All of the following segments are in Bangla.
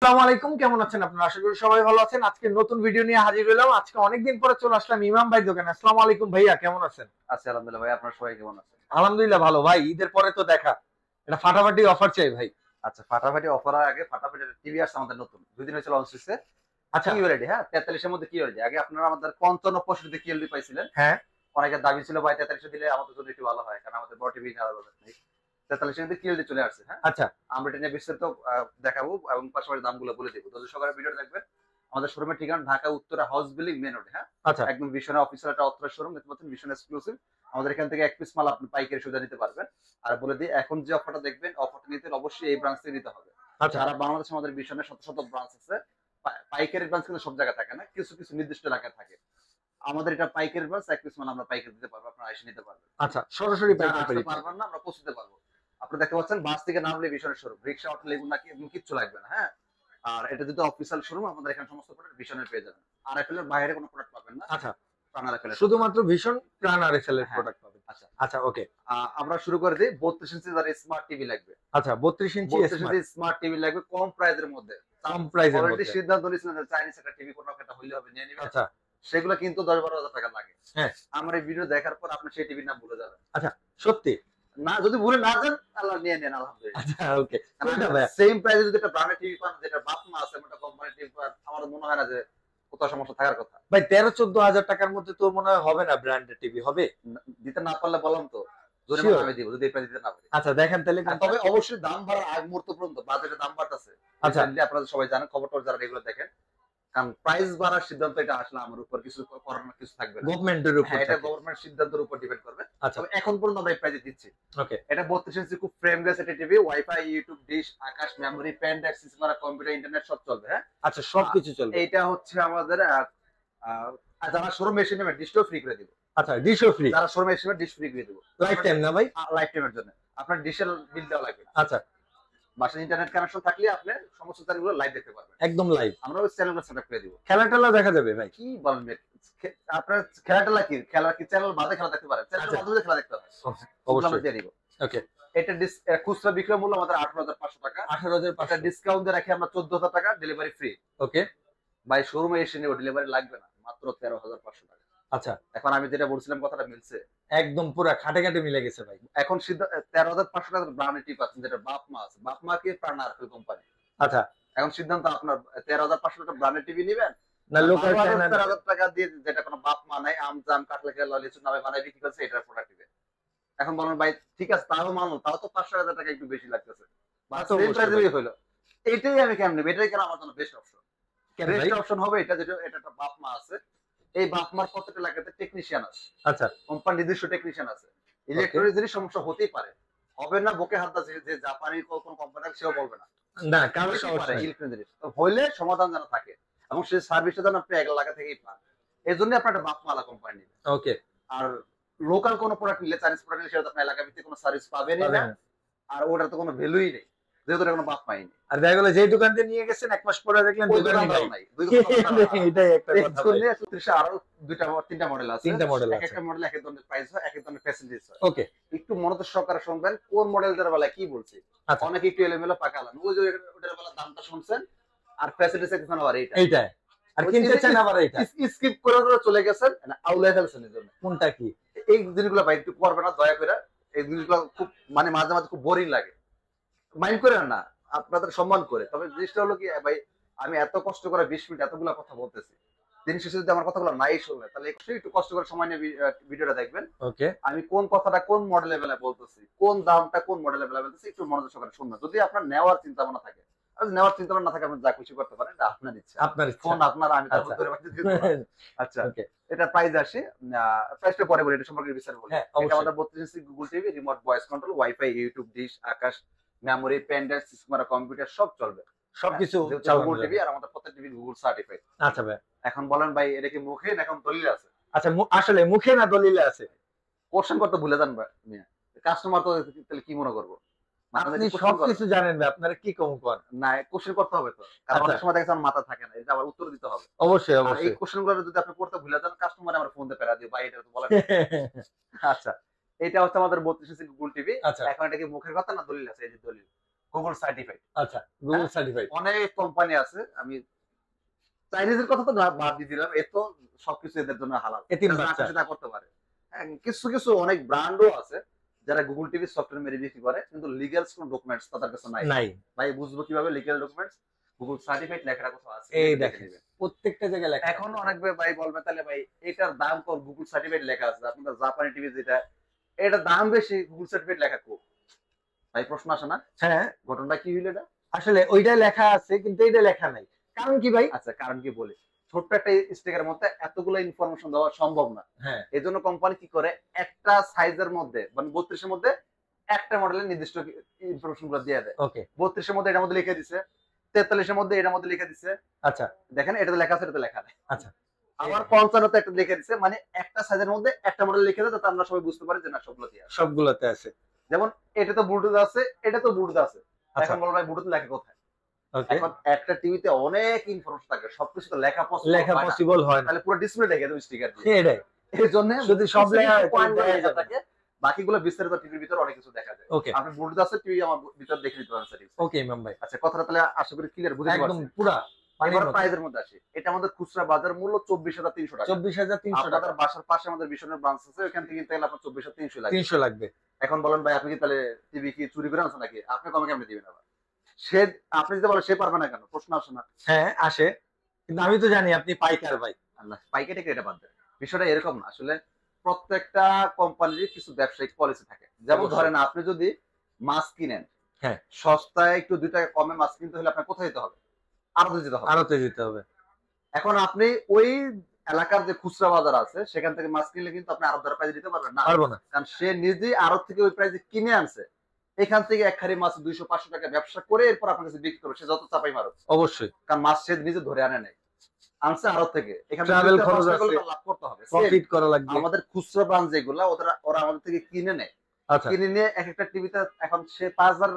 আসসালামু আলাইকুম, কেমন আছেন আপনারা? আশা করি সবাই ভালো আছেন। আজকে নতুন ভিডিও নিয়ে হাজির হলাম। আজকে অনেকদিন পরে চলে আসলাম ইমাম ভাই দোকানে। আসসালামু আলাইকুম ভাইয়া, কেমন আছেন? আছি আলহামদুলিল্লাহ ভাই, আপনার সবাই কেমন আছেন? আলহামদুলিল্লাহ ভালো ভাই। ঈদের পরে তো দেখা, এটা ফাটাফাটি অফার চাই ভাই। আচ্ছা, ফাটাফাটি অফার আগে ফাটাফাটি টিভি আসছে আমাদের নতুন, 2 দিন হয়েছে লঞ্চ হয়েছে। আচ্ছা, কি ওয়ারেডি? হ্যাঁ, 43 এর মধ্যে কি ওয়ারেডি? আগে আপনারা আমাদের 55 65 কিএলডি পাইছিলেন। হ্যাঁ অনেকের দাবি ছিল ভাই 43 দিলে আমাদের জন্য একটু ভালো হয়, কারণ আমাদের বড় টিভি নেওয়ার কথা নেই। 43 এর মধ্যে কিএলডি চলে আসছে। হ্যাঁ, আচ্ছা আমরা এটা নিয়ে বিস্তারিত দেখাবো এবং পাশাপাশি দামগুলো বলে দেবো। ধৈর্য সহকারে ভিডিও দেখবেন। আমাদের শোরুমের ঠিকানা Dhaka Uttara house building main road. হ্যাঁ, আচ্ছা একদম ভীষণ অফিসিয়াল একটা অথরাইজড শোরুম, দেখতে পাচ্ছেন ভীষণ এক্সক্লুসিভ। আমাদের এখান থেকে এক পিস মাল আপনি পাইকারি সুবিধা নিতে পারবেন। আর বলে দিই, এখন যে অফারটা দেখবেন, অফারটা নিতে অবশ্যই এই ব্রাঞ্চ থেকে নিতে হবে। আচ্ছা সারা বাংলাদেশে আমাদের ভীষণের শত শত ব্রাঞ্চ আছে। পাইকারি ব্রাঞ্চ কিন্তু সব জায়গায় থাকে না, কিছু কিছু নির্দিষ্ট এলাকায় থাকে। আমাদের এটা পাইকারি ব্রাঞ্চ, এক পিস মাল আমরা পাইকারি দিতে পারবো, আপনারা এসে নিতে পারবেন। আচ্ছা, সরাসরি যারা পাইকারি আসতে পারবেন না, আমরা পৌঁছতে পারবো। আপনি দেখতে পাচ্ছেন বাস থেকে নামলে ভীষণের শোরুম, রিক্সা অটো লেগুন নাকি কিচ্ছু লাগবে না। হ্যাঁ, আর এটা যদি অফিসিয়াল শোরুম, আমাদের এখানে সমস্ত প্রোডাক্ট ভীষণের পেয়ে যাবেন। আর এফএল এর বাইরে কোনো প্রোডাক্ট পাবেন না। আচ্ছা, প্রাণ আর এফএল শুধুমাত্র ভীষণ প্রাণ আর এক্সেল এর হ্যাঁ। প্রোডাক্ট পাবেন। আচ্ছা, আচ্ছা ওকে। আমরা শুরু করে দিই। 32 ইঞ্চি যারা স্মার্ট টিভি লাগবে, আচ্ছা 32 ইঞ্চি 32 ইঞ্চি স্মার্ট টিভি লাগবে কম প্রাইসের মধ্যে। কম প্রাইসের অলরেডি মধ্যে। সিদ্ধান্ত নিয়েছিলেন যে চাইনিজ একটা টিভি কোনো একটা হইলে হবে, নিয়ে নিবেন। আচ্ছা সেগুলো কিন্তু 10-12 হাজার টাকা লাগে। হ্যাঁ, আমার এই ভিডিও দেখার পর আপনি সেই টিভির নাম ভুলে যাবেন। আচ্ছা সত্যি? না, যদি ভুলে না যান, আল্লাহ নিয়ে নেন, আলহামদুলিল্লাহ। আচ্ছা ওকে, কোনটা ভাই? সেম প্রাইসে যদি একটা ব্র্যান্ডেড টিভি পান, যেটা বাপ মা আছে, একটা কোম্পানি টিভি পান, আমার মনে হয় না যে কোথাও সমস্যা থাকার কথা। ভাই 13-14 হাজার টাকার মধ্যে তো মনে হয় হবে না, ব্র্যান্ডেড টিভি হবে? দিতে না পারলে বললাম তো, Sure. আমি দিব যদি এই প্রাইস দিতে না পারি। আচ্ছা দেখেন তাহলে। তবে অবশ্যই দাম বাড়ার আগ মুহূর্ত পর্যন্ত বাজেটের দাম বাড়তেছে। আচ্ছা। আপনারা সবাই জানেন, খবরটা যারা রেগুলার দেখেন, কারণ প্রাইস বাড়ার সিদ্ধান্ত এটা আসলে আমার উপর কিছু করার না, কিছু থাকবে না। গভর্নমেন্টের উপর হ্যাঁ, এটা থাকে। গভর্নমেন্ট সিদ্ধান্তের উপর ডিপেন্ড করবে। আচ্ছা তবে এখন পর্যন্ত আমরা এই প্রাইসে দিচ্ছি। ওকে। এটা 32 ইঞ্চি খুব ফ্রেমলেস একটা TV, wifi, YouTube, dish, Akash, memory, pen drive, system, computer, internet সব চলবে। হ্যাঁ, আচ্ছা সবকিছু চলবে। এইটা হচ্ছে আমাদের যারা শোরুমে এসে নেবে ডিশও ফ্রি করে দিব। আচ্ছা ডিশও ফ্রি? যারা শোরুমে এসে নেবে ডিশ ফ্রি করে দিব, লাইফ টাইম না ভাই? লাইফ টাইমের জন্য। আপনার ডিশের বিল দেওয়া লাগবে না। আচ্ছা, বাসায় ইন্টারনেট কানেকশন থাকলে আপনি সমস্ত চ্যানেলগুলো লাইভ দেখতে পারবেন। একদম লাইভ। আমরা ওই চ্যানেলগুলো সেটআপ করে দিব। খেলা টেলা দেখা যাবে ভাই? কি বলেন ভাই? আপনার খেলাটা কি, খেলা কি চ্যানেল বাদে খেলা দেখতে পারেন, চ্যানেলের আচ্ছা। মাধ্যমে খেলা দেখতে পারেন। অবশ্যই আমরা দিয়ে দিব। ওকে। এটা খুচরা বিক্রয় মূল্য আমাদের 18,500 টাকা। 18,500 এটা ডিসকাউন্ট দিয়ে রাখি আমরা 14,000 টাকা, ডেলিভারি ফ্রি। ওকে। ভাই শোরুমে এসে নিব, ডেলিভারি লাগবে না, মাত্র 13,500 টাকা। আচ্ছা, এখন আমি যেটা বলছিলাম কথাটা মিলছে? একদম পুরো খাটে খাটে মিলে গেছে ভাই। এখন 13,500 টাকার ব্র্যান্ড টিপ পাচ্ছেন, যেটা বাপ মা আছে। বাপ মা কি প্রাণ আরফেল কোম্পানি। আচ্ছা, এখন সিদ্ধান্ত আপনার, 13,500 টাকা ব্র্যান্ডের টিভি নিবেন না লোকাল চ্যানেল? 13,000 টাকা দিয়ে যেটা কোনো বাপ মা নাই, আম জাম কাটলে খেলা লিচুর নামে বানাই বিক্রি করছে, এটার প্রোডাক্ট দিবে। এখন বলেন ভাই ঠিক আছে, তাও মানলো, তাও তো 500,000 টাকা একটু বেশি লাগতেছে। তা তো অবশ্যই ভাই। প্রাইসেই হলো। এটাই আমি কেন নেব? এটাই কেন আমার জন্য বেস্ট অপশন। কেন ভাই? বেস্ট অপশন হবে এটা, যেটা এটা একটা বাপ মা আছে। এই বাপ মার প্রত্যেকটা এলাকাতে টেকনিশিয়ান আছে, আচ্ছা কোম্পানি নিজস্ব টেকনিশিয়ান আছে। ইলেকট্রনিক জিনিস সমস্যা হতেই পারে, হবে না বুকে হাত দাচ্ছে যে জাপানি কোন কোম্পানি সেও বলবে না। না কারো হতেই সমস্যা পারে নেই। ইলেকট্রনিক জিনিস তো হইলে সমাধান যেন থাকে, এবং সেই সার্ভিসটা যেন আপনি এক এলাকা থেকেই পান। এই জন্য আপনার একটা বাপ মালা কোম্পানি নেবেন। ওকে। আর লোকাল কোনো প্রোডাক্ট নিলে, চাইনিজ প্রোডাক্ট নিলে, সেটা তো আপনার এলাকা ভিত্তিক কোনো সার্ভিস পাবেনই না, আর ওটার তো কোনো ভ্যালুই নেই, যেহেতু এটা কোনো বাপ পাইনি। আর দেখা গেল যেই দোকান থেকে নিয়ে গেছেন 1 মাস পরে দেখলেন ওই দোকানই দোকানদারও নাই। নাই। এটাই একটা কথা ভাই। 34 আরো 3টা মডেল আছে। 3টা মডেল এক আছে। একটা মডেল এক এক ধরনের প্রাইস হয়, এক এক ধরনের ফ্যাসিলিটিস হয়। ওকে। একটু মনোযোগ সহকারে শুনবেন কোন মডেলটার বেলা কি বলছি। আচ্ছা অনেকে একটু এলোমেলো পাকালাম, ওই যে ওটার বেলা দামটা শুনছেন, আর ফ্যাসিলিটিস এখন আবার এইটা। এইটাই। আর কিনতে চান আবার এইটা। স্কিপ করে করে চলে গেছেন, আউলাই ফেলছেন। এর জন্য কোনটা কি? এই জিনিসগুলো ভাই একটু করবে না দয়া করে। এই জিনিসগুলো খুব মানে মাঝে মাঝে খুব বোরিং লাগে, মাইন্ড করেন না, আপনাদের সম্মান করে। তবে জিনিসটা হলো কি ভাই, আমি এত কষ্ট করে 20 মিনিট এতগুলো কথা বলতেছি, দিন শেষে যদি আমার কথাগুলো নাই শুনলে, তাহলে একটু কষ্ট করে সময় নিয়ে ভিডিওটা দেখবেন। ওকে। আমি কোন কথাটা কোন মডেলের বেলা বলতেছি, কোন দামটা কোন মডেলের বেলা বলতেছি, একটু মনোযোগ সহকারে শুনবেন। যদি আপনার নেওয়ার চিন্তা ভাবনা থাকে, আর নেওয়ার চিন্তা ভাবনা না থাকে, আপনি যা খুশি করতে পারেন, এটা আপনার ইচ্ছা। আপনার ইচ্ছা। ফোন আপনার, আমি আচ্ছা। ধরে বাঁচিয়ে দিতে পারবো। আচ্ছা, ওকে। এটা প্রাইস আসে, প্রাইসটা পরে বলি, এটা সম্পর্কে বিস্তারিত বলি। হ্যাঁ এটা অবশ্যই। আমাদের 32 inch Google TV, remote voice control, wifi, YouTube, dish, Akash, memory, pen drive, system, computer সব চলবে। সবকিছু গুগল টিভি, আর আমাদের প্রত্যেক টিভি গুগল সার্টিফাইড। আচ্ছা ভাই। এখন বলেন ভাই, এটা কি মুখে না এখন দলিল আছে? আচ্ছা আসলে মুখে না দলিলে আছে? কোশ্চেন করতে ভুলে যান ভাই, কাস্টমার তো তাহলে কি মনে করবো? আপনি সবকিছু জানেন ভাই, আপনারা কি কম করেন? না, কোশ্চেন করতে হবে তো, কারণ অনেক সময় দেখেন মাথা থাকে না, এটা আবার উত্তর দিতে হবে। অবশ্যই এই অবশ্যই। কোশ্চেন গুলো যদি আপনি করতে ভুলে যান, কাস্টমার আমার ফোন দিয়ে পেরা দিও ভাই, এটা তো বলেন। আচ্ছা, এটা হচ্ছে আমাদের 32 ইঞ্চি গুগল টিভি। আচ্ছা এখন এটা কি মুখের কথা না দলিল আছে? এই যে দলিল, গুগল সার্টিফাইড। আচ্ছা, গুগল সার্টিফাইড। অনেক কোম্পানি আছে, আমি চাইনিজের কথা তো বাদ দিয়ে দিলাম, এ তো সবকিছু এদের জন্য হালাল, এতিম এরা যা বাচ্চা। খুশি তা করতে পারে। হ্যাঁ, কিছু কিছু অনেক ব্র্যান্ডও আছে যারা গুগল টিভি সফটওয়্যার মেরে বিক্রি করে, কিন্তু লিগ্যাল কোন ডকুমেন্টস তাদের কাছে নাই। নাই। ভাই বুঝবো কিভাবে লিগ্যাল ডকুমেন্টস? গুগল সার্টিফাইড লেখাটা কোথাও আছে? এই দেখেন প্রত্যেকটা জায়গায় লেখা। এখন অনেক ভাই বলবে তাহলে ভাই এটার দাম কম, গুগল সার্টিফাইড লেখা আছে, আপনাদের জাপানি টিভি যেটা এটার দাম বেশি, গুগল সার্টিফাইড লেখা কো? ভাই প্রশ্ন আসে না? হ্যাঁ, ঘটনাটা কি হইলো এটা? আসলে ওইটা লেখা আছে কিন্তু এইটা লেখা নাই, কারণ কি ভাই? আচ্ছা, কারণ কি বলি, ছোট্ট একটা স্টিকারের মধ্যে এতগুলো ইনফরমেশন দেওয়া সম্ভব না। হ্যাঁ, এই জন্য কোম্পানি কি করে, একটা সাইজের মধ্যে মানে 32 এর মধ্যে একটা মডেলের নির্দিষ্ট ইনফরমেশন গুলো দিয়ে দেয়। ওকে। 32 এর মধ্যে এটার মধ্যে লিখে দিছে, 43 এর মধ্যে এটার মধ্যে লিখে দিছে। আচ্ছা দেখেন এটাতে লেখা আছে, এটাতে লেখা নেই। আচ্ছা, আবার 55 তে একটা লিখে দিছে, মানে একটা সাইজের মধ্যে একটা মডেল লিখে দেয়, যাতে আমরা সবাই বুঝতে পারি যে না সবগুলো দিয়ে আছে। সবগুলোতে আছে। যেমন এটা তো ব্লুটুথ আছে, এটা তো ব্লুটুথ আছে। আচ্ছা, এখন বল ভাই ব্লুটুথ লেখা কোথায়? ওকে। এখন একটা টিভিতে অনেক ইনফরমেশন থাকে, সবকিছু তো লেখা লেখা পসিবল হয় না, তাহলে পুরো ডিসপ্লে দেখে দেবে স্টিকার দিয়ে। এটাই। এর জন্য যদি সব লেখা পয়েন্ট দেয়া লেখা যাবে। থাকে, বাকিগুলো বিস্তারিত টিভির ভিতর অনেক কিছু দেখা যায়। ওকে আপনি ব্লুটুথ আছে, টিভি আমার ভিতর দেখে নিতে পারেন সেটিংস। ওকে ইমাম ভাই, আচ্ছা, কথাটা তাহলে আশা করি ক্লিয়ার বুঝতে একদম পারছেন। পুরা এবার প্রাইজের মধ্যে আসি, এটা আমাদের খুচরা বাজার মূল্য 24,300 টাকা। 24,300 টাকা। আপনাদের বাসার পাশে আমাদের ভীষণের ব্রাঞ্চ আছে, ওখান থেকে কিনতে গেলে আপনার 24,300 লাগবে। 300 লাগবে। এখন বলেন ভাই আপনি কি তাহলে টিভি কি চুরি করে আনছেন নাকি? আপনি কমে কেমনে দিবেন আবার? সে আপনি যদি বলেন সে পারবে না কেন, প্রশ্ন আসে না? হ্যাঁ আসে, কিন্তু আমি তো জানি আপনি পাইকার ভাই। আল্লাহ, পাইকারি এটা বাদ দেন। বিষয়টা এরকম না, আসলে প্রত্যেকটা কোম্পানির কিছু ব্যবসায়িক পলিসি থাকে। যেমন অবশ্যই। ধরেন আপনি যদি মাছ কিনেন, হ্যাঁ, সস্তায় একটু 2 টাকা কমে মাছ কিনতে হলে আপনার কোথায় যেতে হবে? আড়তে যেতে হবে। আড়তে যেতে হবে। এখন আপনি ওই এলাকার যে খুচরা বাজার আছে সেখান থেকে মাছ কিনলে কিন্তু আপনি আড়তদার প্রাইসে দিতে পারবেন না, পারবো না। কারণ সে নিজেই আড়ত থেকে ওই প্রাইসে কিনে আনছে, এখান থেকে এক খারি মাছ 200-500 টাকা ব্যবসা করে এরপর আপনার কাছে বিক্রি করবে, সে যত চাপাই মারুক। অবশ্যই কারণ মাছ সে নিজে ধরে আনে নাই, আনছে আড়ত থেকে, এখানে ট্রাভেল খরচ আছে, লাভ করতে হবে। প্রফিট করা লাগবে। আমাদের খুচরা ব্রাঞ্চ যেগুলা ওরা আমাদের থেকে কিনে নেয়, আচ্ছা, কিনে নিয়ে এক একটা টিভিতে এখন সে 5,000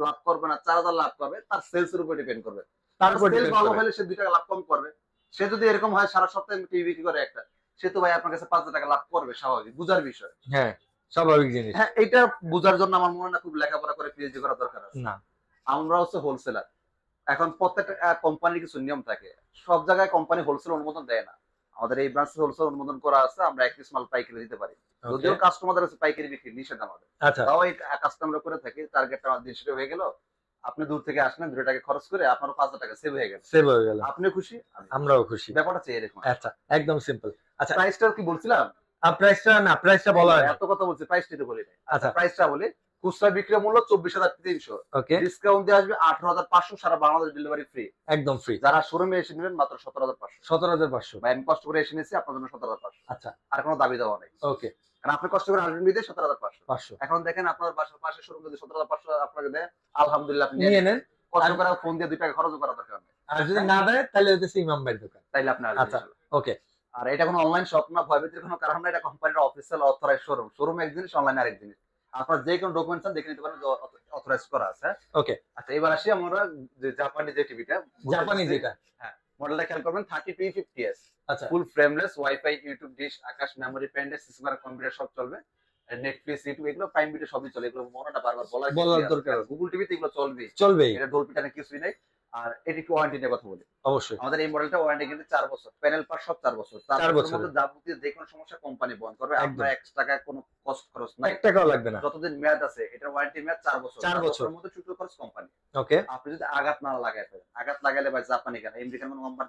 লাভ করবে না 4,000 লাভ করবে, তার সেলস এর উপর ডিপেন্ড করবে। তারপর সেল depend ভালো করে। হলে সে 2 টাকা লাভ কম করবে। সে যদি এরকম হয় সারা সপ্তাহে টিভি বিক্রি করে একটা, সে তো ভাই আপনার কাছে 5,000 টাকা লাভ করবে, স্বাভাবিক, বুঝার বিষয়। হ্যাঁ, স্বাভাবিক জিনিস। হ্যাঁ, এটা বুঝার জন্য আমার মনে হয় না খুব লেখাপড়া করে পিএইচডি করা দরকার আছে। না, আমরা হচ্ছে হোলসেলার। এখন প্রত্যেকটা কোম্পানির কিছু নিয়ম থাকে, সব জায়গায় কোম্পানি হোলসেল অনুমোদন দেয় না। আমাদের এই ব্রাঞ্চে হোলসেল অনুমোদন করা আছে, আমরা এক পিস মাল পাইকারি দিতে পারি। যদিও কাস্টমারদের কাছে পাইকারি বিক্রি নিষেধ আমাদের, আচ্ছা, তাও এই কাজটা আমরা করে থাকি। টার্গেটটা আমার 150 হয়ে গেল, আপনি দূর থেকে আসলেন 2 টাকা খরচ করে, আপনারও 5,000 টাকা সেভ হয়ে গেল, সেভ হয়ে গেল, আপনিও খুশি আমরাও খুশি। ব্যাপারটা হচ্ছে এরকম। আচ্ছা, একদম সিম্পল। আচ্ছা, প্রাইসটা কি বলছিলাম? প্রাইসটা বলা হয় না। এত কথা বলছি, প্রাইসটা তো বলি নাই। আচ্ছা, প্রাইসটা বলি, খুচরা বিক্রয় মূল্য 24,300, ওকে, ডিসকাউন্ট দিয়ে আসবে 18,500, সারা বাংলাদেশ ডেলিভারি ফ্রি। একদম ফ্রি। যারা শোরুমে এসে নেবেন মাত্র 17,500। 17,500। ভাই আমি কষ্ট করে এসে নিয়েছি আপনার জন্য 17,500, আচ্ছা, আর কোনো দাবি দেওয়া নেই। ওকে, কারণ আপনি কষ্ট করে আসবেন বিদে 17,500। 500 এখন দেখেন আপনার বাসার পাশে শোরুম যদি 17,500 আপনাকে দেয়, আলহামদুলিল্লাহ, আপনি নিয়ে নেন। কষ্ট করে ফোন দিয়ে 2 টাকা খরচ করা দরকার নেই। আর যদি না দেয় তাহলে হচ্ছে ইমাম ভাইয়ের দোকান, তাইলে আপনি আসবেন আচ্ছা, ইনশাআল্লাহ। ওকে। আর এটা কোনো অনলাইন শপ না, ভয়ভীতির কোনো কারণ না, এটা কোম্পানির অফিসিয়াল অথরাইজ শোরুম। শোরুম এক জিনিস, অনলাইন আরেক জিনিস। আপনার যে কোনো ডকুমেন্টস দেখে নিতে পারেন যে অথরাইজ করা আছে। ওকে, আচ্ছা, এবার আসি আমরা যে জাপানি যে টিভিটা, জাপানি যেটা, হ্যাঁ, মডেলটা খেয়াল করবেন 30P50s, আচ্ছা, full frameless, wifi, YouTube dish, Akash, memory, পেন্ডে, সিস্টেম, কম্পিউটার সব চলবে। নেটফ্লিক্স, ইউটিউব, এগুলো প্রাইম ভিডিও সবই চলে, এগুলো মনেটা বারবার বলার দরকার আছে। গুগল টিভিতে এগুলো চলবে, চলবেই, এটা ডলবি টানে কিছুই নাই। আর এটি কি ওয়ারেন্টি নিয়ে কথা বলি, অবশ্যই। আমাদের এই মডেলটা ওয়ারেন্টি কিন্তু 4 বছর, প্যানেল পার সব 4 বছর। 4 4 বছরের বছরের মধ্যে যাবতীয় যে কোনো সমস্যা কোম্পানি বহন করবে, একদম। আপনার 1 টাকা কোনো কস্ট খরচ নাই, 1 টাকাও লাগবে না। যতদিন মেয়াদ আছে, এটার ওয়ারেন্টি মেয়াদ 4 বছর। 4 বছর। বছরের মধ্যে চুক্তি খরচ কোম্পানি। ওকে, আপনি যদি আঘাত না লাগায় ফেলেন, আঘাত লাগাইলে ভাই জাপানি কেন, আমেরিকান কোনো কোম্পানি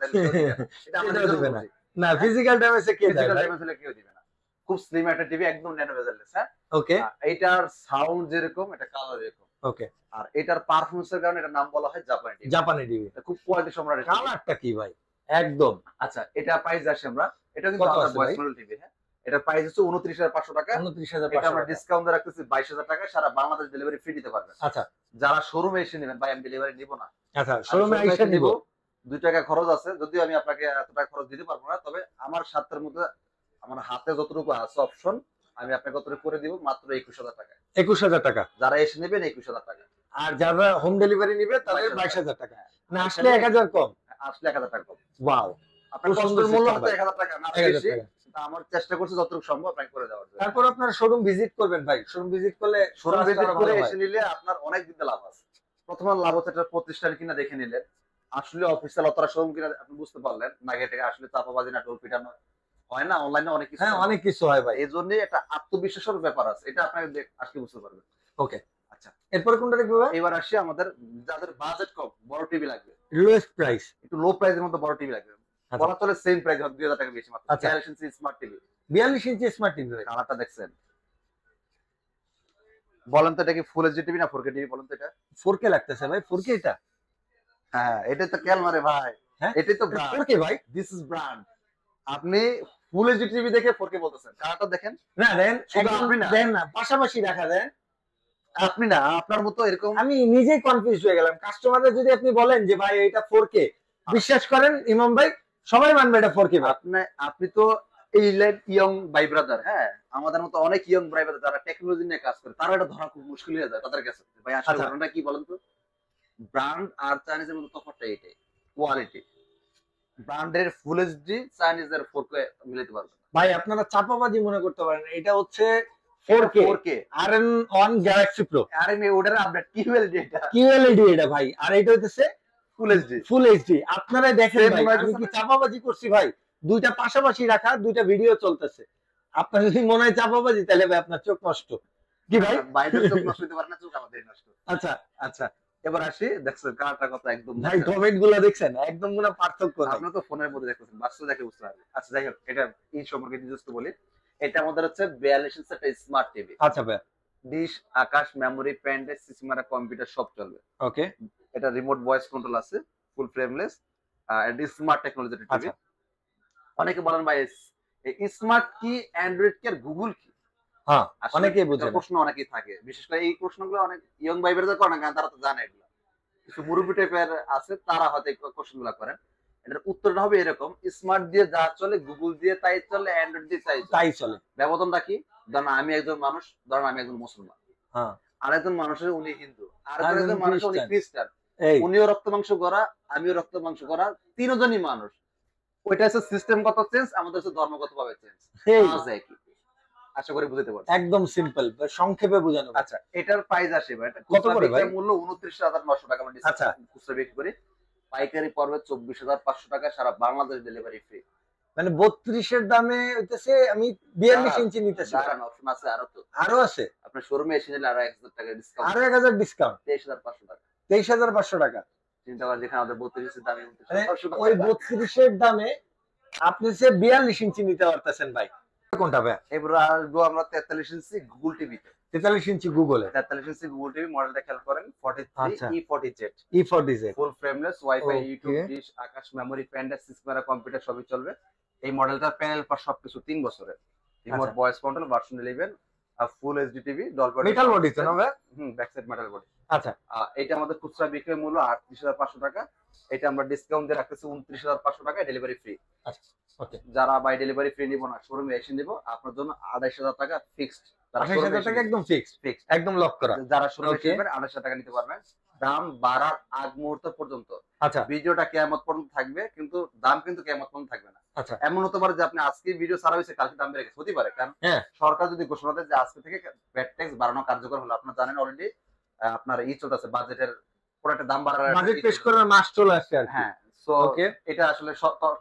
এটা আমরা এটাও দিবে না। বুঝি। না, ফিজিক্যাল ড্যামেজে কে দেয় Physical ভাই? damage হলে কেউ দিবে না। খুব স্লিম একটা টিভি, একদম ন্যানো বেজেললেস। হ্যাঁ, ওকে, এইটার সাউন্ড যেরকম, এটা কালার এরকম। ওকে। আর এটার পারফরম্যান্সের কারণে এটার নাম বলা হয় জাপানি টিভি। জাপানি টিভি। এটা খুব কোয়ালিটি সম্রাট একটা TV। কালারটা কি ভাই? একদম। আচ্ছা, এটা প্রাইস আসে আমরা, এটা কিন্তু কত আমাদের আছে ভয়েস ভাই? Model TV. হ্যাঁ, এটার প্রাইস হচ্ছে 29,500 টাকা। 29,500 এটা আমরা টাকা। ডিসকাউন্ট দিয়ে রাখতেছি 22,000 টাকা, সারা বাংলাদেশ ডেলিভারি ফ্রি দিতে পারবেন। আচ্ছা, যারা শোরুমে এসে নেবেন, ভাই আমি ডেলিভারি নিব না, আচ্ছা, আমি শোরুমে showroom আইসা এসে নিব। 2 টাকা খরচ আছে, যদিও আমি আপনাকে এত টাকা খরচ দিতে পারবো না, তবে আমার সাধ্যের মধ্যে আমার হাতে যতটুকু আছে অপশন, আমি আপনাকে কতটুকু করে দিব, মাত্র 21,000 টাকা। 21,000 টাকা। যারা এসে নেবেন 21,000 টাকা, আর যারা হোম ডেলিভারি নিবে তাদের 22,000 টাকা। না আসলে 1,000 কম। আসলে 1,000 টাকা কম। ওয়াও, আপনার খুব সুন্দর কষ্টের মূল্য system হচ্ছে ভাই। 1,000 টাকা, না 1,000 বেশি। টাকা। তা আমার চেষ্টা করছি যতটুকু সম্ভব আপনাকে করে দেওয়ার জন্য। তারপর আপনার শোরুম ভিজিট করবেন ভাই। শোরুম ভিজিট করলে শোরুম কাজটা ভিজিট আরো করে ভালো এসে হয়। নিলে আপনার অনেক দিতে লাভ আছে। প্রথম লাভ হচ্ছে এটা প্রতিষ্ঠান কিনা দেখে নিলেন, আসলে অফিসিয়াল অতটা শোরুম কিনা আপনি বুঝতে পারলেন, নাকি এটাকে আসলে চাপাবাজি না টোল পিটানো হয় না অনলাইনে অনেক কিছু। হ্যাঁ অনেক কিছু হয় ভাই। এই জন্য একটা আত্মবিশ্বাসের ব্যাপার আছে, এটা আপনাকে আজকে বুঝতে পারবেন। ওকে, আচ্ছা, এরপর কোনটা দেখবো ভাই? এবার আসি আমাদের যাদের বাজেট কম, বড় টিভি লাগবে, লোয়েস্ট প্রাইস, একটু লো প্রাইসের মধ্যে বড় টিভি লাগবে, বলা চলে সেম প্রাইস হবে 2000 টাকা বেশি মাত্র। আচ্ছা। 42 ইঞ্চি স্মার্ট টিভি, 42 ইঞ্চি স্মার্ট টিভি। কালারটা দেখছেন? বলেন তো এটা কি ফুল এইচডি টিভি না 4K টিভি? বলেন তো এটা। 4K লাগতেছে ভাই, 4K এটা? হ্যাঁ, এটাই তো ক্যালমারে ভাই, হ্যাঁ এটাই তো ব্র্যান্ড। 4K ভাই, দিস ইজ ব্র্যান্ড। আপনি ফুল এইচডি টিভি দেখে 4K বলতেছেন, কালারটা দেখেন। না দেন শুধু আপনি না, দেন না, পাশাপাশি রাখা দেন। আপনি না, আপনার মতো এরকম। আমি নিজেই কনফিউজ হয়ে গেলাম। কাস্টমারদের যদি আপনি বলেন যে ভাই এটা 4K, বিশ্বাস করেন ইমাম ভাই সবাই মানবে এটা 4K ভাই। আপনি তো এই লাইট ইয়ং ভাই ব্রাদার, হ্যাঁ আমাদের মতো অনেক ইয়ং ভাই ব্রাদার যারা টেকনোলজি নিয়ে কাজ করে, তারা এটা ধরা খুব মুশকিল হয়ে যায় তাদের কাছে। ভাই আসলে আচ্ছা। ঘটনাটা কি বলেন তো? ব্র্যান্ড আর চাইনিজের মধ্যে তফাৎটা এটাই, কোয়ালিটি। ব্র্যান্ডের ফুল এইচডি, চাইনিজের 4K মিলাইতে পারবেন না। ভাই আপনারা চাপাবাজি মনে করতে পারেন, এটা হচ্ছে 4K 4K RN1 Galaxy Pro, আরে মে ওটার আপডেট QLED, এটা QLED এটা ভাই, আর এটা হচ্ছে ফুল এইচডি। Full HD. আপনারা দেখেন Same ভাই, মনে আমি হইতেছে কি না? চাপাবাজি করছি ভাই? দুইটা পাশাপাশি রাখা, দুইটা ভিডিও চলতেছে। আপনার যদি মনে হয় চাপাবাজি, তাহলে ভাই আপনার চোখ নষ্ট। কি ভাই? বাইরের চোখ নষ্ট হইতে পারে না, চোখ আমাদের নষ্ট। আচ্ছা আচ্ছা, এবার আসি, দেখছেন কালারটা কত একদম ভাই, কমেন্ট গুলা দেখছেন একদম কোনো পার্থক্য নাই। আপনি তো ফোনের মধ্যে দেখতেছেন, বাস্তবে দেখে বুঝতে পারবেন। আচ্ছা যাই হোক, এটা এই সম্পর্কে ডিটেইলস বলি। এটা আমাদের হচ্ছে 42 ইঞ্চি একটা স্মার্ট টিভি। আচ্ছা ভাই, ডিশ, আকাশ, মেমোরি, পেনড্রাইভ, সিসিমারা, কম্পিউটার সব চলবে। ওকে। এটা রিমোট ভয়েস কন্ট্রোল আছে, ফুল ফ্রেমলেস, এটা স্মার্ট টেকনোলজির টিভি। আচ্ছা। অনেকে বলেন ভাই এই স্মার্ট কি, অ্যান্ড্রয়েড কি, আর গুগল কি? হ্যাঁ, আসলে অনেকেই এটা বুঝে না। প্রশ্ন অনেকেই থাকে, বিশেষ করে এই প্রশ্নগুলো অনেক ইয়ং ভাই বেরোতে করে না, কারণ তারা তো জানে এগুলো। কিছু মুরব্বী টাইপের আছে, তারা হয়তো এই কোশ্চেন গুলো করেন। এটার উত্তরটা হবে এরকম: স্মার্ট দিয়ে যা চলে, গুগল দিয়ে তাই চলে, অ্যান্ড্রয়েড দিয়ে তাই চলে। তাই চলে। ব্যবধানটা কি? ধরেন আমি একজন মানুষ, ধরেন আমি একজন মুসলমান, হ্যাঁ, আরেকজন মানুষের উনি হিন্দু, আরেকজন আরেকজন মানুষ উনি খ্রিস্টান। খ্রিস্টান, এই উনিও রক্ত মাংস করা, আমিও রক্ত মাংস করা, তিনজনই মানুষ। ওইটা হচ্ছে সিস্টেমগত চেঞ্জ, আমাদের হচ্ছে ধর্মগত ভাবে চেঞ্জ। এই কাজ একই। আশা করি বুঝতে পারছেন। একদম সিম্পল, সংক্ষেপে বোঝানো। আচ্ছা, এটার প্রাইস আসে এবার, কত করে ভাই? মূল্য 29,900 টাকা। আমরা আচ্ছা। খুচরা বিক্রি করি, পাইকারি পড়বে 24,500 টাকা, সারা বাংলাদেশ ডেলিভারি ফ্রি। মানে 32 এর দামে হইতেছে, আমি 42 ইঞ্চি নিতেছি। দাঁড়ান, অপশন আছে আরো, তো আরো আছে, আপনার শোরুমে এসে নিলে আরো 1000 টাকা ডিসকাউন্ট, আরো 1000 ডিসকাউন্ট, 23,500 টাকা। 23,500 টাকা। চিন্তা করেন, যেখানে আমাদের 32 এর দামে মানে 29,500 ওই টাকা। 32 এর দামে আপনি সে 42 ইঞ্চি নিতে পারতেছেন ভাই। কোনটা ভাই? এবার আসবো আমরা 43 ইঞ্চি গুগল টিভিতে। 43 ইঞ্চি গুগলে। 43 ইঞ্চি গুগল টিভি মডেলটা খেয়াল করেন, 43 আচ্ছা। E40Z, E40Z, full frameless, wifi, Okay. YouTube, dish, Akash, memory, pendrive, সিসিমারা, কম্পিউটার সবই চলবে। এই মডেলটার প্যানেল পার সবকিছু 3 বছরের, রিমোট আচ্ছা। ভয়েস কন্ট্রোল, ভার্সন 11, আর ফুল HD TV, Dolby metal body তো না ভাই? Back side metal body. আচ্ছা। এটা আমাদের খুচরা বিক্রয় মূল্য 38,500 টাকা, এটা আমরা ডিসকাউন্ট দিয়ে রাখতেছি 29,500 টাকা, ডেলিভারি ফ্রি। আচ্ছা, ওকে। যারা বাই ডেলিভারি ফ্রি নিব না, শোরুমে এসে নিব, আপনার জন্য 28,000 টাকা ফিক্সড। 28,000 টাকা একদম ফিক্স, ফিক্সড, একদম লক করা। যারা শোরুমে Okay. এসে 28,000 টাকা নিতে পারবেন। দাম বাড়ার আগ মুহূর্ত পর্যন্ত আচ্ছা, ভিডিওটা কিয়ামত পর্যন্ত থাকবে, কিন্তু দাম কিন্তু কিয়ামত পর্যন্ত থাকবে না। আচ্ছা। এমন হতে পারে যে আপনি আজকে ভিডিও ছাড়া হয়েছে, কালকে দাম বেড়ে গেছে, হতে পারে। কারণ হ্যাঁ। সরকার যদি ঘোষণা দেয় যে আজকে থেকে ভ্যাট ট্যাক্স বাড়ানো কার্যকর হলো, আপনারা জানেন অলরেডি আপনার চলতেছে বাজেটের পুরো একটা দাম বাড়ার বাজেট পেশ করার মাস চলে আসছে আর কি। হ্যাঁ, সো ওকে। এটা আসলে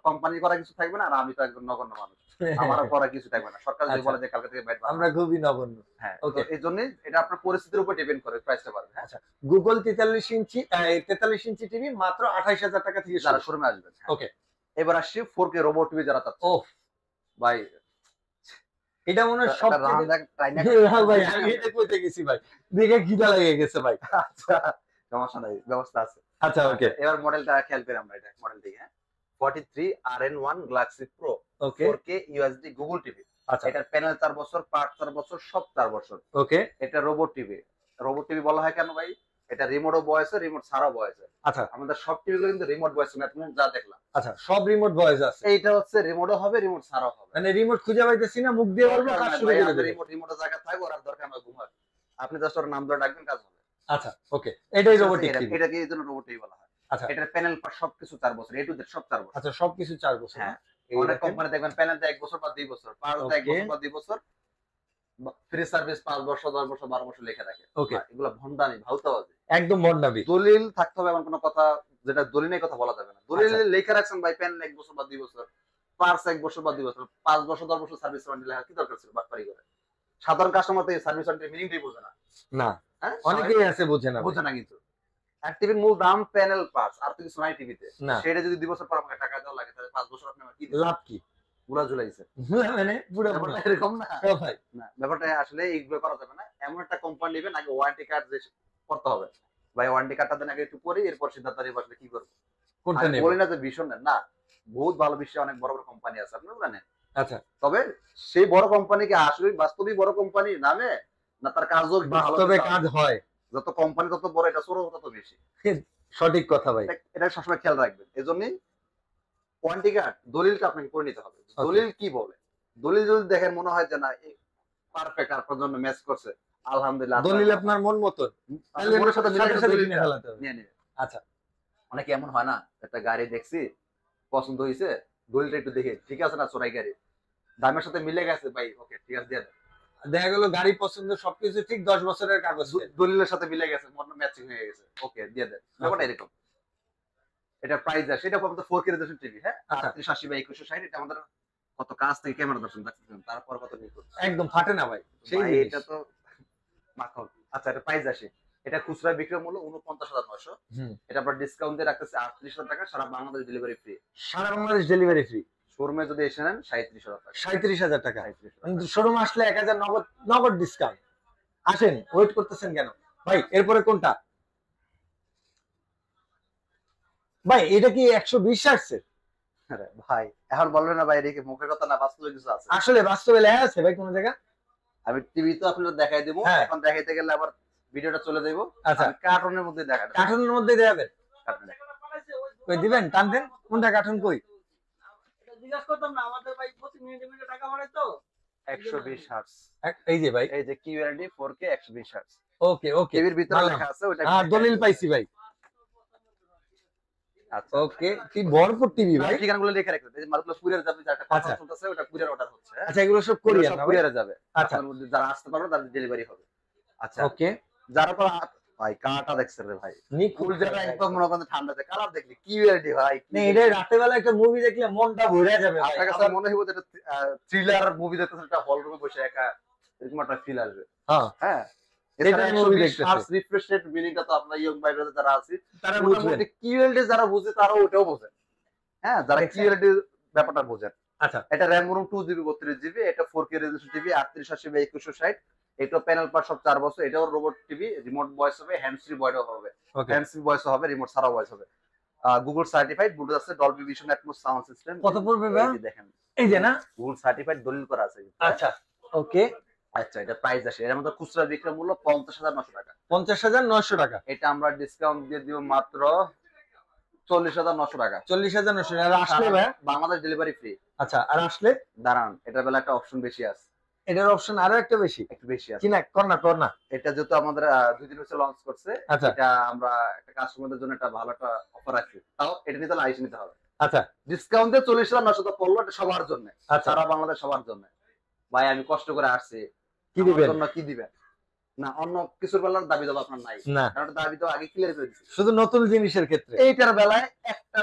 কোম্পানি করা কিছু থাকবে না, আর আমি তো একজন নগণ্য মানুষ, আমারও করা কিছু থাকবে না। সরকার যদি আচ্ছা। বলে যে কালকে থেকে ভ্যাট আমরা খুবই নগণ্য। হ্যাঁ, Okay. এই জন্য এটা আপনার পরিস্থিতির উপর ডিপেন্ড করে প্রাইসটা বাড়বে। হ্যাঁ, আচ্ছা, গুগল 43 ইঞ্চি 43 ইঞ্চি টিভি মাত্র 28,000 টাকা থেকে যারা শুরু। শোরুমে আসবেন। ওকে। এবার আসছি 4K রোবট টিভি যারা চাচ্ছে। ওহ ভাই, এটা মনে হয় সব একটা রান দেখ, ট্রাই না ভাই, আমি এটা কইতে গেছি ভাই, দেখে খিদা লেগে গেছে ভাই। আচ্ছা, সমস্যা নাই, ব্যবস্থা আছে। আচ্ছা, ওকে। এবার মডেলটা খেয়াল করি আমরা, এটা মডেল দিকে। হ্যাঁ, 43 RN1 Galaxy Pro, ওকে, 4K UHD গুগল টিভি। আচ্ছা, এটার প্যানেল 4 বছর, পার্ট 4 বছর, সব 4 বছর। ওকে, এটা রোবট টিভি। রোবট টিভি বলা হয় কেন ভাই? এটা রিমোটও ভয়েস, রিমোট ছাড়াও ভয়েস। আচ্ছা, আমাদের সব টিভিগুলো কিন্তু রিমোট ভয়েস, তুমি যা দেখলাম। আচ্ছা, সব রিমোট ভয়েস আছে। এইটা হচ্ছে রিমোটও হবে, রিমোট ছাড়াও হবে। মানে রিমোট খুঁজে পাইতেছি না, মুখ দিয়ে বলবো, কাজ শুরু করে দেবে। রিমোটের জায়গা থাকবে, ওর আর দরকার আমরা ঘুমাবে, আপনি জাস্ট ওর নাম ধরে ডাকবেন, কাজ হবে। আচ্ছা, ওকে, এটাই রোবোটিক টিভি। এটাকে এই জন্য রোবট টিভি বলা হয়। আচ্ছা, এটার প্যানেল পার সবকিছু 4 বছর, এ টু জেড সব 4 বছর। আচ্ছা, সবকিছু 4 বছর। হ্যাঁ, এই অনেক দেখেন। কোম্পানি দেখবেন প্যানেল দেয় 1 বছর বা 2 বছর, পাওয়ার দেয় 1 Okay. বছর বা 2 বছর। ফ্রি সার্ভিস 5 বছর 10 বছর 12 বছর লেখা থাকে। ওকে, এগুলা ভন্ডামি, ভাউতাবাজি। একদম বন্ডাবি। দলিল থাকতে হবে এমন কোনো কথা, যেটা দলিলের কথা বলা যাবে না। দলিলে আচ্ছা। লেখা রাখছেন ভাই পেন 1 বছর বা 2 বছর, পার্স 1 বছর বা 2 বছর, 5 বছর 10 বছর সার্ভিস ওয়ারেন্টি লেখা কি দরকার ছিল বাটপারি করে? সাধারণ কাস্টমার তো এই সার্ভিস ওয়ারেন্টি মিনিংটাই বোঝে না। না, হ্যাঁ, অনেকেই আছে বোঝে না ভাই। বোঝে না কিন্তু। আর টিভির মূল দাম প্যানেল পার্টস, আর তো কিছু নাই টিভিতে। না, সেটা যদি 2 বছর পর আমাকে টাকা দেওয়া লাগে, তাহলে 5 বছর আপনি আমার কি দিবেন? লাভ কি? গুলা ঝুলাইছে। মানে পুরো ব্যাপারটা এরকম না। ভাই। না, ব্যাপারটা আসলে এইগুলো করা যাবে না। এমন একটা কোম্পানি নেবেন, আগে ওয়ারেন্টি কার্ড যে করতে হবে। ভাই ওয়ারেন্টি কার্ডটা দেন আগে একটু পরে, এরপর সিদ্ধান্ত নিব আসলে কি করব। কোনটা আমি নেব? বলি না যে ভীষণ নেন, না। বহুত ভালো, বিশ্বে অনেক বড় বড় কোম্পানি আছে, আপনি জানেন। আচ্ছা, তবে সেই বড় কোম্পানিকে আসলে বাস্তবিক বড় কোম্পানি নামে, না তার কাজও একটু ভালো বাস্তবে হতে কাজ হবে। হয়। যত কোম্পানি তত বড়, এটা চোরও তত বেশি। সঠিক কথা ভাই। এটা সবসময় খেয়াল রাখবেন। এজন্যই ওয়ারেন্টি কার্ড দলিলটা আপনাকে করে নিতে হবে। দলিল কি বলে? দলিল যদি দেখেন মনে হয় যে না পারফেক্ট, আপনার জন্য ম্যাচ করছে, আলহামদুলিল্লাহ। দলিল আপনার মন মতন, তাহলে মনের সাথে মিলে সাথে সাথে দলিলটা কিনে ফেলাতে হবে। নিয়ে নিবে। আচ্ছা, অনেকে এমন হয় না, একটা গাড়ি দেখছি পছন্দ হয়েছে, দলিলটা একটু দেখে ঠিক আছে না, চোরাই গাড়ি দামের সাথে মিলে গেছে, ভাই ওকে ঠিক আছে দিয়ে দেন। দেখা গেল গাড়ি পছন্দ সবকিছু ঠিক, 10 বছরের কাগজ pen। দলিলের সাথে মিলে গেছে, মনে ম্যাচিং হয়ে গেছে, ওকে দিয়ে দেন। ব্যাপারটা এরকম। এটা প্রাইস আছে, এটা আমাদের 4K রেজোলিউশন টিভি। হ্যাঁ, আচ্ছা। 3880 বাই 2160। এটা আমাদের কত কাছ থেকে ক্যামেরা দর্শন দেখতেছেন, তারপর কত নিখুঁত। একদম ফাটে না ভাই, সেই ভাই, জিনিস। এটা তো মাখন। আচ্ছা, এটা প্রাইস আসে। এটা খুচরা বিক্রয় মূল্য 49,900। হুম, এটা আমরা ডিসকাউন্ট দিয়ে রাখতেছি 38,000 টাকা, সারা বাংলাদেশ ডেলিভারি ফ্রি। সারা বাংলাদেশ ডেলিভারি ফ্রি। শোরুমে যদি এসে নেন 37,000 টাকা। 37,000 টাকা। 37,000 কিন্তু শোরুম আসলে 1000 নগদ, নগদ ডিসকাউন্ট। আসেন, ওয়েট করতেছেন কেন ভাই? এরপরে কোনটা ভাই? এটা কি 120 আসছে? আরে ভাই, এখন বলবেন না ভাই, এটা কি মুখের কথা না, বাস্তবে কিছু আছে। আসলে বাস্তবে লেখা আছে ভাই কোন জায়গা? আমি টিভি তো আপনাদের দেখাই দেবো, হ্যাঁ। এখন দেখাইতে গেলে আবার ভিডিওটা চলে যাইবো। আচ্ছা, আমি কার্টুনের মধ্যে দেখাই দেবো। কার্টুনের মধ্যে দেখাবেন? কার্টুনে। কই দিবেন? টান দেন, কোনটা কার্টুন কই? জিজ্ঞাসা করতাম না, আমাদের ভাই প্রতি মিনিটে মিনিটে টাকা বাড়ায় তো। 120 হার্টজ। এই যে ভাই, এই যে QLED 4K 120 হার্টজ। ওকে ওকে, টিভির ভিতরে ভালো। লেখা আছে, ওটা হ্যাঁ, দলিল পাইছি ভাই। আচ্ছা, ওকে, কি ভরপুর টিভি ভাই। ঠিকানাগুলো লিখে রাখবেন। এই যে মালগুলো কুরিয়ার যাবে, যার একটা আচ্ছা। কথা চলতেছে, ওটা কুরিয়ার অর্ডার হচ্ছে। হ্যাঁ, আচ্ছা, এগুলো সব কোরিয়ান না ভাই? কুরিয়ারে যাবে। আচ্ছা, আপনার মধ্যে যারা আসতে পারবে তাদের ডেলিভারি হবে। আচ্ছা, ওকে, যারা তো ভাই কাটা দেখছেন রে ভাই, নিখুঁত যারা একদম মনে করেন ঠান্ডাতে কালার দেখলি QLED ভাই, না, এটা রাতের বেলা একটা মুভি দেখলে মনটা ভরে যাবে ভাই। আপনার কাছে মনে হইব যে এটা থ্রিলার মুভি দেখতেছেন, একটা হল রুমে বসে একা, এরকম একটা ফিল আসবে। হ্যাঁ, হ্যাঁ, এটা movie দেখতেছে। রিফ্রেশ রেট মিনিংটা তো আপনার ইয়ং ভাই ব্রাদার যারা আছে তারা মোটামুটি বুঝবেন। QLED যারা বুঝে তারা ওটাও বোঝেন। হ্যাঁ, যারা দেখছেন? QLED ব্যাপারটা বোঝেন। আচ্ছা, এটা RAM ROM 2GB 32GB, এটা 4K রেজোলিউশন টিভি 3880 বাই 2160। এটা প্যানেল পার সব 4 বছর। এটাও রোবট টিভি, রিমোট ভয়েস হবে, হ্যান্ডস ফ্রি ভয়েসও হবে। ওকে। হ্যান্ডস ফ্রি ভয়েসও হবে, রিমোট ছাড়াও ভয়েস হবে। গুগল সার্টিফাইড, ব্লুটুথ আছে, Dolby vision atoms sound system. কত পড়বে ভাই? এই যে দেখেন, এই যে না? গুগল সার্টিফাইড দলিল করা আছে। আচ্ছা, ওকে। আচ্ছা, এটা প্রাইস আসে, এর মধ্যে খুচরা বিক্রয় মূল্য 50,900 টাকা। 50,900 টাকা। এটা আমরা ডিসকাউন্ট দিয়ে দিব মাত্র 40,900 টাকা। 40,900। আর আসলে ভাই? Bangladesh delivery free. আচ্ছা, আর আসলে? দাঁড়ান, এটার বেলা একটা অপশন বেশি আছে। এটার অপশন আরো একটা বেশি? একটু বেশি আছে। কি না, কর না। এটা যেহেতু আমাদের 2 দিন হচ্ছে লঞ্চ করছে, আচ্ছা, এটা আমরা একটা কাস্টমারদের জন্য একটা ভালো একটা অফার রাখছি। তাও এটা নিতে লাইসেন্স নিতে হবে। আচ্ছা, ডিসকাউন্ট দিয়ে 40,900 টাকা পড়লো, এটা সবার জন্য, আচ্ছা। সারা বাংলাদেশ সবার জন্য। ভাই আমি কষ্ট করে আসছি, কি আমার দিবেন? জন্য কি দিবেন? না, অন্য কিছুর বেলার দাবি দাবা আপনার নাই, না, কারণ এটা দাবি তো আগে ক্লিয়ার করে দিচ্ছি। শুধু নতুন জিনিসের ক্ষেত্রে। এইটার বেলায় একটা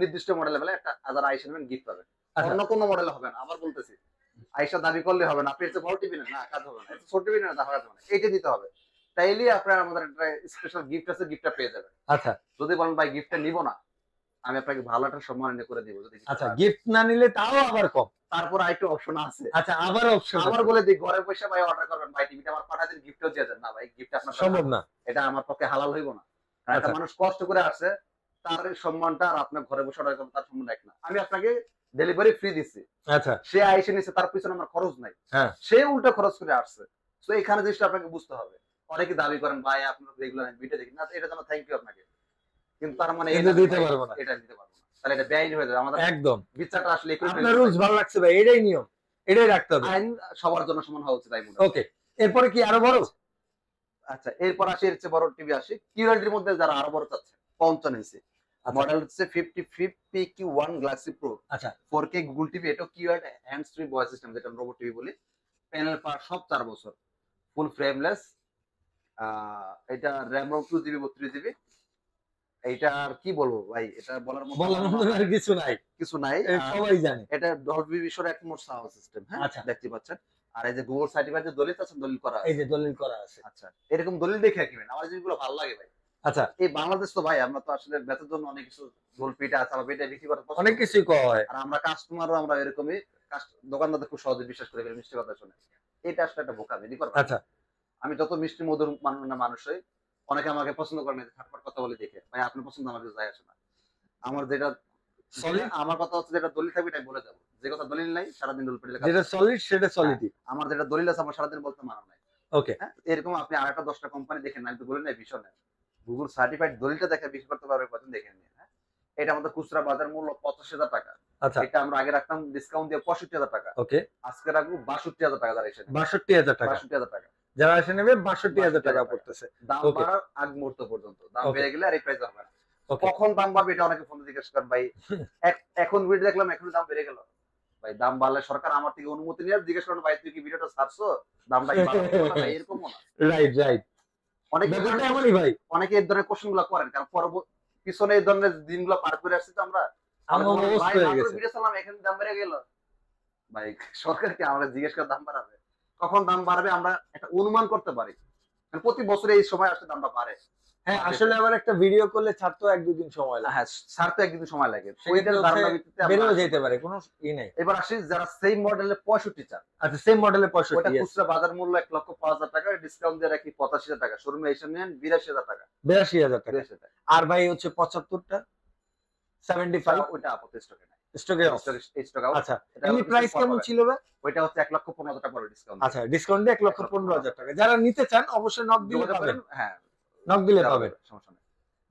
নির্দিষ্ট মডেলের বেলায় একটা আদার আইসা নেবেন, গিফট পাবেন। আচ্ছা, অন্য কোনো মডেল হবে না, আবার বলতেছি। আইসা দাবি করলে হবে না, আপনি এর চেয়ে বড় টিভি না, কাজ হবে না। এর চেয়ে ছোট টিভি না, দেখা যাবে না, এইটা দিতে হবে। তাইলে আপনার আমাদের একটা স্পেশাল গিফট আছে, গিফটটা পেয়ে যাবেন। আচ্ছা, যদি বলেন ভাই গিফটটা নিব না, আমি আপনাকে ভালো একটা সম্মান এনে করে দিব। যদি আচ্ছা, গিফট না নিলে তাও আবার কম। তারপর আরেকটা অপশন আছে। আচ্ছা, আবার অপশন আবার বলে দিই, ঘরে পয়সা ভাই অর্ডার করবেন, ভাই টিভিটা আমার পাঠায় দিন, গিফটও দিয়ে দেন। না ভাই, গিফট আপনার সম্ভব না। এটা আমার পক্ষে হালাল হইব না। কারণ একটা আচ্ছা। মানুষ কষ্ট করে আসছে, তার সম্মানটা আর আপনার ঘরে বসে অর্ডার করবেন তার সম্মান এক না। আমি আপনাকে ডেলিভারি ফ্রি দিচ্ছি, আচ্ছা, সে আইসে নিচ্ছে, তার পিছনে আমার খরচ নাই। হ্যাঁ। সে উল্টা খরচ করে আসছে। তো এখানে জিনিসটা আপনাকে বুঝতে হবে। অনেকে দাবি করেন ভাই আপনার রেগুলার ভিডিও দেখি না, এটা জন্য থ্যাংক ইউ আপনাকে, কিন্তু তার মানে কিন্তু দিতে পারবো না। এটা দিতে পারবো না, তাহলে এটা বেআইনি হয়ে যাবে। আমাদের একদম। বিচারটা আসলে একটু আপনার রুলস ভালো লাগছে ভাই, এটাই নিয়ম, এটাই রাখতে হবে। আইন সবার জন্য সমান হওয়া উচিত, তাই মনে হয়। ওকে, এরপরে কি আরো বড়? আচ্ছা, এরপর আসি এর চেয়ে বড় টিভি আসি। কিউএলডির মধ্যে যারা আরো বড় চাচ্ছে, 55 ইঞ্চি মডেল হচ্ছে 5050PQ1 গ্লাসি প্রো। আচ্ছা, 4K গুগল টিভি, এটা QLED hands free voice system, যেটা রোবট টিভি বলি। প্যানেল পার সব 4 বছর, ফুল ফ্রেমলেস। এটা র্যাম রম 2 GB 32 GB। এইটা আর কি বলবো ভাই, এটা বলার মতো বলার মতো আর কিছু নাই, কিছু নাই। সবাই জানে। এটা ডলবি বিশ্বর একমোট সাউন্ড সিস্টেম, হ্যাঁ আচ্ছা। দেখতে পাচ্ছেন। আর এই যে গুগল সার্টিফাইড যে দলিল আছে, দলিল করা এই আছে। যে দলিল করা আছে। আচ্ছা, এরকম দলিল দেখে কিনেন, আমার জিনিসগুলো ভালো লাগে ভাই। আচ্ছা, এই বাংলাদেশ তো ভাই, আমরা তো আসলে বেচার জন্য অনেক কিছু ঝোল পিঠা আছে, আমরা পিঠা বিক্রি করতে পছন্দ অনেক করি। কিছুই করা হয়। আর আমরা কাস্টমারও আমরা এরকমই, দোকানদারদের খুব সহজে বিশ্বাস করে ফেলি মিষ্টি কথা শুনে। এটা আসলে একটা বোকামি, এটি করবেন না। আচ্ছা, আমি যত মিষ্টি মধুর মানুষ হই, অনেকে আমাকে পছন্দ করে না, থাকবার কথা বলে দেখে ভাই আপনি পছন্দ আমার কিছু যায় আসে না। আমার যেটা Solid? আমার কথা হচ্ছে যেটা দলিল থাকবে এটাই বলে যাবো, যে কথা দলিল নাই সারাদিন দলিল পেলে যেটা সলিড সেটা সলিডই। আমার যেটা দলিল আছে আমার সারাদিন বলতে মানা নাই। ওকে, হ্যাঁ, এরকম আপনি আরেকটা 10টা কোম্পানি দেখেন, আমি তো বলি নাই ভীষণ গুগল সার্টিফাইড দলিলটা দেখে বিক্রি করতে পারবে কত দেখেন নিয়ে। হ্যাঁ, এটা আমাদের খুচরা বাজার মূল্য 85,000 টাকা। আচ্ছা, এটা আমরা আগে রাখতাম ডিসকাউন্ট দিয়ে 65,000 টাকা, ওকে, আজকে রাখবো 62,000 টাকা। যারা এসে 62,000 টাকা। 62,000 টাকা যারা এসে নেবে 62,000 টাকা পড়তেছে। দাম Okay. বাড়ার আগ মুহূর্ত পর্যন্ত। দাম Okay. বেড়ে গেলে আর এই প্রাইস হবে না। ওকে, কখন দাম বাড়বে এটা অনেকে ফোনে জিজ্ঞেস করেন ভাই। এখন ভিডিও দেখলাম এখন দাম বেড়ে গেল। ভাই দাম বাড়লে সরকার আমার থেকে অনুমতি নিয়ে জিজ্ঞেস করেন ভাই তুই কি ভিডিওটা ছাড়ছো, দামটা কি বাড়বে না ভাই, এরকমও না। Right right. অনেকে ব্যাপারটা এমনই ভাই। অনেকে এই ধরনের কোশ্চেন গুলো করেন, কারণ পিছনে এই ধরনের দিনগুলো পার করে আসছি তো আমরা। আমার অবস্থা ভাই হয়ে মাত্র গেছে। ভিডিও চালাম এখানে দাম বেড়ে গেল। ভাই সরকার কি আমরা জিজ্ঞেস করে দাম বাড়াবে? কখন দাম বাড়বে আমরা একটা অনুমান করতে পারি, কারণ প্রতি বছরে এই সময় আসলে দামটা বাড়ে। হ্যাঁ, আসলে আবার একটা ভিডিও করলে ছাড়তেও 1-2 দিন সময় লাগে। হ্যাঁ, ছাড় তো একদিন সময় লাগে। সেক্ষেত্রে ওইটার ধারণা ভিত্তিতে বেড়েও আমরা- যেতে পারে, কোনো নেই। এবার আসি যারা সেম মডেলের 65 চান, আচ্ছা, সেম মডেলের ওটা 65, খুচরা বাজার মূল্য 1,05,000 টাকা, ডিসকাউন্ট দিয়ে রাখি 85,000 টাকা, শোরুমে এসে নেন 82,000 টাকা। 82,000 টাকা। 82,000 টাকা। আর ভাই হচ্ছে 75টা 75 ওইটা আপাতত স্টকে নাই। স্টকে অফ। Stock out. আচ্ছা, এটা এমনি কিছু প্রাইস পর কেমন পাবেন। ছিল ভাই? ওইটা হচ্ছে 1,15,000 টাকা পড়বে ডিসকাউন্ট। আচ্ছা, ডিসকাউন্ট দিয়ে 1,15,000 টাকা। যারা নিতে চান অবশ্যই নক দিলে যোগাযোগ পাবেন। করেন, হ্যাঁ নক দিলে দেওয়া পাবেন। যাবে, সমস্যা নেই।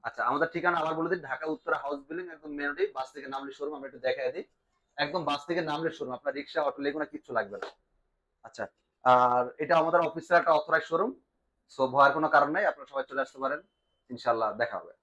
আচ্ছা, আমাদের ঠিকানা আবার বলে দিই, ঢাকা উত্তরা হাউস বিল্ডিং, একদম মেন রোডে, বাস থেকে নামলে শোরুম। আমরা একটু দেখাই দিই, একদম বাস থেকে নামলে শোরুম, আপনার রিক্সা অটো লেগুনা কিচ্ছু লাগবে না। আচ্ছা, আর এটা আমাদের অফিসের একটা অথরাইজ শোরুম, সো ভয়ের কোনো কারণ নাই, আপনারা সবাই চলে আসতে পারেন, ইনশাআল্লাহ দেখা হবে।